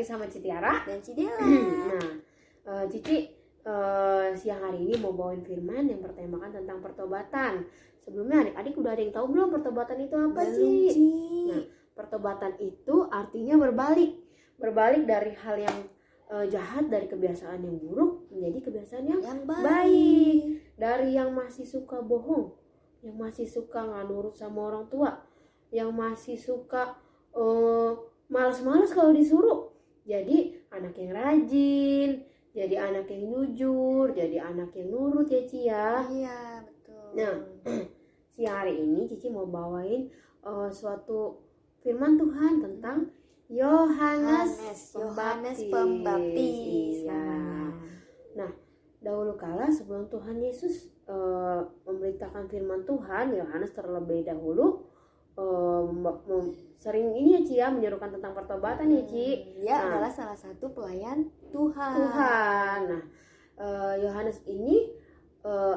Sama Citiara dan Cidela. Cici siang hari ini mau bawain firman yang bertemakan tentang pertobatan. Sebelumnya adik-adik udah ada yang tahu belum pertobatan itu apa, Ci? Nah, pertobatan itu artinya berbalik dari hal yang jahat, dari kebiasaan yang buruk menjadi kebiasaan yang baik. Dari yang masih suka bohong, yang masih suka nggak nurut sama orang tua, yang masih suka malas-malas kalau disuruh, jadi anak yang rajin, jadi anak yang jujur, jadi anak yang nurut ya Ci ya. Iya betul. Nah siang hari ini Cici mau bawain suatu firman Tuhan tentang Yohanes Pembaptis. Iya. Nah dahulu kala sebelum Tuhan Yesus memberitakan firman Tuhan, Yohanes terlebih dahulu sering ini ya Ci ya, menyerukan tentang pertobatan ya Ci. Dia adalah salah satu pelayan Tuhan. Nah Yohanes ini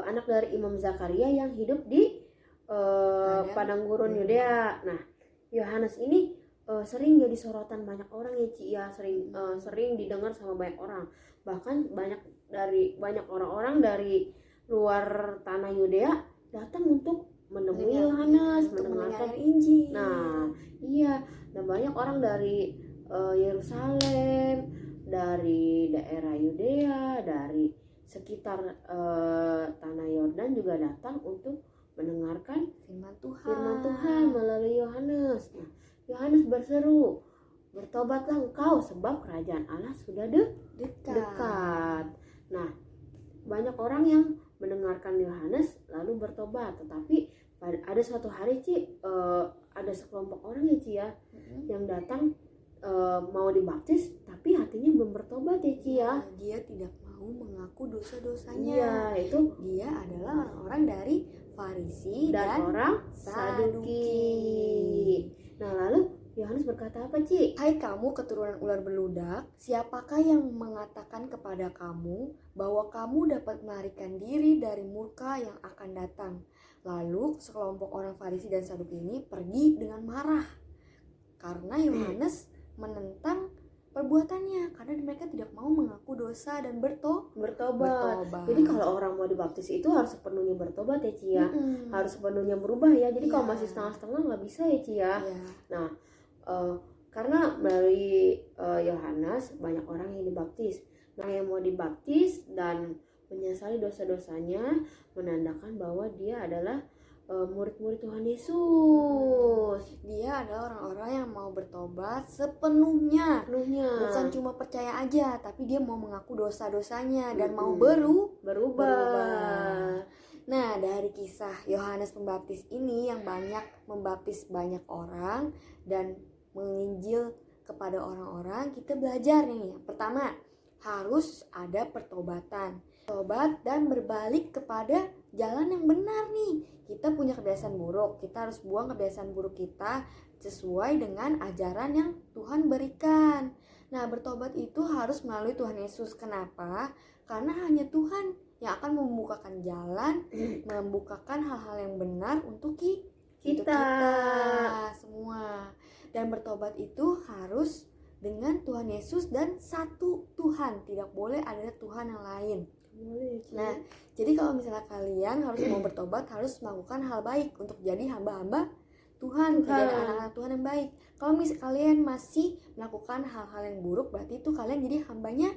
anak dari Imam Zakaria yang hidup di padang gurun Yudea. Nah Yohanes ini sering jadi sorotan banyak orang ya Ci ya, sering didengar sama banyak orang. Bahkan banyak orang-orang dari luar tanah Yudea datang untuk menemui Yohanes, mendengarkan Injil. Nah, iya, dan banyak orang dari Yerusalem, dari daerah Yudea, dari sekitar tanah Yordan juga datang untuk mendengarkan firman Tuhan melalui Yohanes. Nah, Yohanes berseru, "Bertobatlah engkau sebab kerajaan Allah sudah dekat." Nah, banyak orang yang mendengarkan Yohanes lalu bertobat, tetapi ada suatu hari Ci, ada sekelompok orang ya Ci ya, yang datang mau dibaptis tapi hatinya belum bertobat ya Ci ya. Dia tidak mau mengaku dosa-dosanya. Iya, itu dia adalah orang-orang dari Farisi dan orang Saduki. Nah lalu Yohanes berkata apa Ci? "Hai kamu keturunan ular beludak, siapakah yang mengatakan kepada kamu bahwa kamu dapat melarikan diri dari murka yang akan datang?" Lalu sekelompok orang Farisi dan Saduki ini pergi dengan marah karena Yohanes menentang perbuatannya, karena mereka tidak mau mengaku dosa dan bertobat. Jadi kalau orang mau dibaptis itu harus sepenuhnya bertobat ya Ci ya. Harus sepenuhnya berubah ya. Jadi kalau masih setengah-setengah nggak bisa ya Ci ya. Nah karena melalui Yohanes banyak orang yang dibaptis. Nah yang mau dibaptis dan menyesali dosa-dosanya menandakan bahwa dia adalah murid-murid Tuhan Yesus. Dia adalah orang-orang yang mau bertobat sepenuhnya. Bukan cuma percaya aja, tapi dia mau mengaku dosa-dosanya dan mau berubah. Nah, dari kisah Yohanes Pembaptis ini yang membaptis banyak orang dan menginjil kepada orang-orang, kita belajar nih. Yang pertama, harus ada pertobatan. Tobat dan berbalik kepada jalan yang benar nih. Kita punya kebiasaan buruk, kita harus buang kebiasaan buruk kita sesuai dengan ajaran yang Tuhan berikan. Nah, bertobat itu harus melalui Tuhan Yesus. Kenapa? Karena hanya Tuhan yang akan membukakan jalan, membukakan hal-hal yang benar untuk kita semua. Dan bertobat itu harus dengan Tuhan Yesus dan satu Tuhan, tidak boleh ada Tuhan yang lain. Nah, jadi kalau misalnya kalian harus mau bertobat, harus melakukan hal baik untuk jadi hamba-hamba Tuhan, jadi anak-anak Tuhan yang baik. Kalau misalnya kalian masih melakukan hal-hal yang buruk, berarti itu kalian jadi hambanya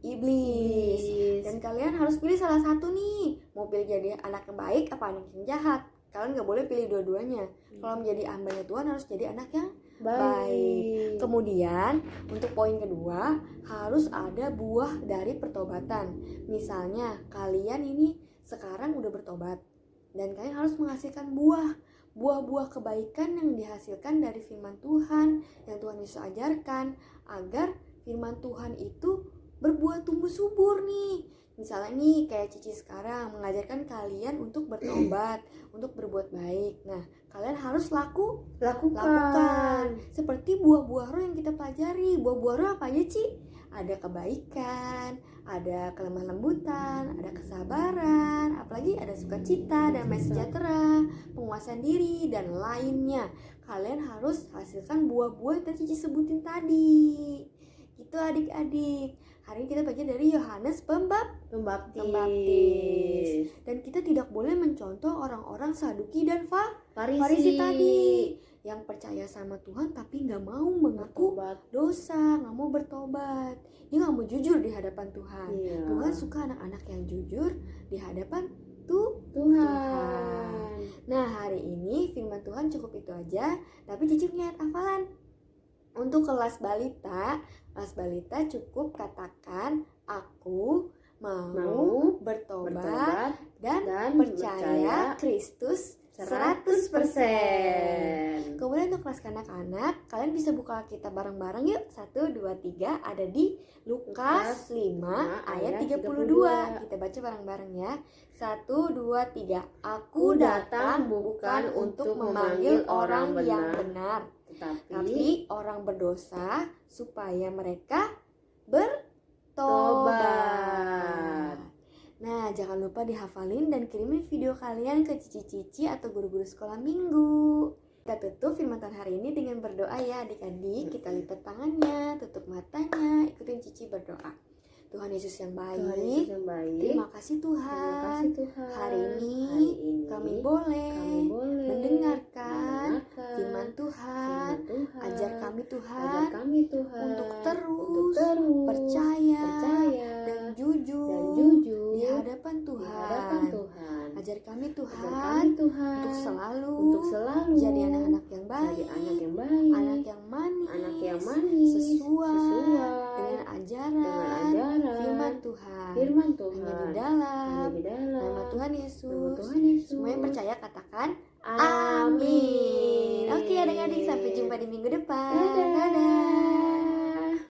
iblis. Dan kalian harus pilih salah satu nih. Mau pilih jadi anak yang baik apa anak yang jahat. Kalian gak boleh pilih dua-duanya. Kalau menjadi hambanya Tuhan harus jadi anak yang baik. Kemudian untuk poin kedua, harus ada buah dari pertobatan. Misalnya kalian ini sekarang udah bertobat dan kalian harus menghasilkan buah-buah kebaikan yang dihasilkan dari firman Tuhan yang Tuhan Yesus ajarkan, agar firman Tuhan itu berbuah tumbuh subur nih. Misalnya nih kayak Cici sekarang mengajarkan kalian untuk bertobat, untuk berbuat baik. Nah, kalian harus lakukan. Seperti buah-buah roh yang kita pelajari. Buah-buah roh apa aja, Ci? Ada kebaikan, ada kelemah lembutan, ada kesabaran, apalagi ada sukacita, damai sejahtera, penguasaan diri, dan lainnya. Kalian harus hasilkan buah-buah yang tadi Cici sebutin tadi. Gitu adik-adik. Hari ini kita belajar dari Yohanes Pembaptis. Dan kita tidak boleh mencontoh orang-orang Saduki dan Farisi tadi, yang percaya sama Tuhan tapi gak mau mengaku dosa, gak mau bertobat. Dia gak mau jujur di hadapan Tuhan. Tuhan suka anak-anak yang jujur di hadapan Tuhan. Nah, hari ini firman Tuhan cukup itu aja. Tapi Cici punya hafalan. Untuk kelas balita cukup katakan aku mau bertobat dan percaya Kristus 100%. Kemudian untuk kelas kanak-kanak, kalian bisa buka Alkitab bareng-bareng yuk. 1, 2, 3 ada di Lukas 5 ayat 32. Kita baca bareng-bareng ya. 1, 2, 3. Aku datang bukan untuk memanggil orang yang benar, tapi orang berdosa supaya mereka bertobat. Nah, jangan lupa dihafalin dan kirimin video kalian ke cici-cici atau guru-guru sekolah minggu. Kita tutup firman Tuhan hari ini dengan berdoa ya adik-adik. Kita lipat tangannya, tutup matanya, ikutin Cici berdoa. Tuhan Yesus yang baik, terima kasih Tuhan. Hari ini kami boleh mendengarkan firman Tuhan. Ajar kami Tuhan untuk terus percaya dan jujur di hadapan Tuhan. Ajar kami Tuhan untuk selalu jadi anak-anak yang baik, anak yang manis, sesuai dengan ajaran firman Tuhan. Hanya di dalam nama Tuhan Yesus. Semua yang percaya katakan amin. Oke adik-adik, sampai jumpa di minggu depan. Dadah.